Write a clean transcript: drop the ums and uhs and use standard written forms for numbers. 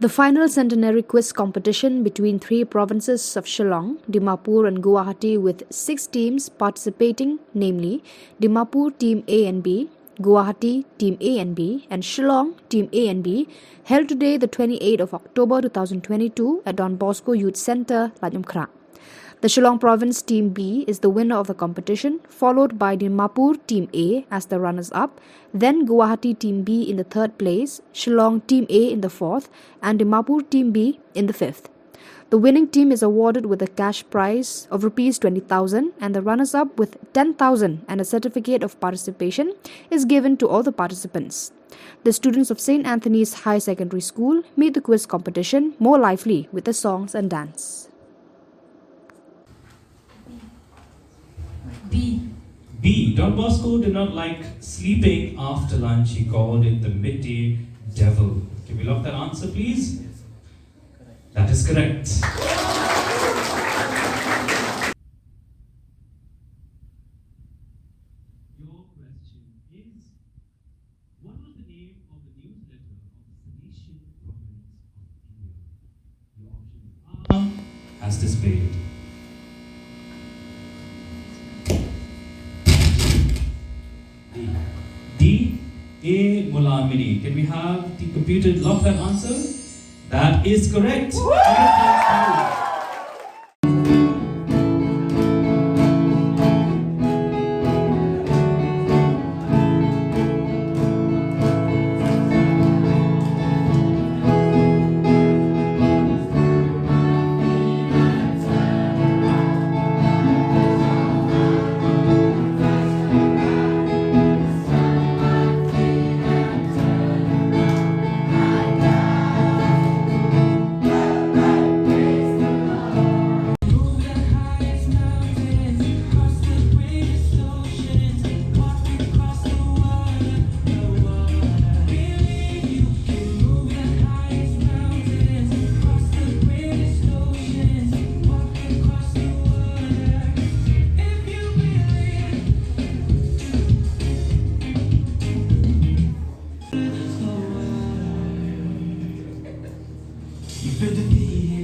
The final centenary quiz competition between three provinces of Shillong, Dimapur and Guwahati with 6 teams participating, namely Dimapur Team A and B, Guwahati Team A and B, and Shillong Team A and B, held today the 28th of October 2022 at Don Bosco Youth Centre, Lajum Kra. The Shillong Province Team B is the winner of the competition, followed by Dimapur Team A as the runners-up, then Guwahati Team B in the third place, Shillong Team A in the fourth, and Dimapur Team B in the fifth. The winning team is awarded with a cash prize of Rs 20,000 and the runners-up with 10,000, and a certificate of participation is given to all the participants. The students of St. Anthony's High Secondary School made the quiz competition more lively with the songs and dance. B. Don Bosco did not like sleeping after lunch. He called it the midday devil. Can we lock that answer, please? That is correct. Your question is, what was the name of the newsletter of the Salesian province of India? Your options are as displayed. D. A. Mulamini. Can we have the computer lock that answer? That is correct. You feel defeated.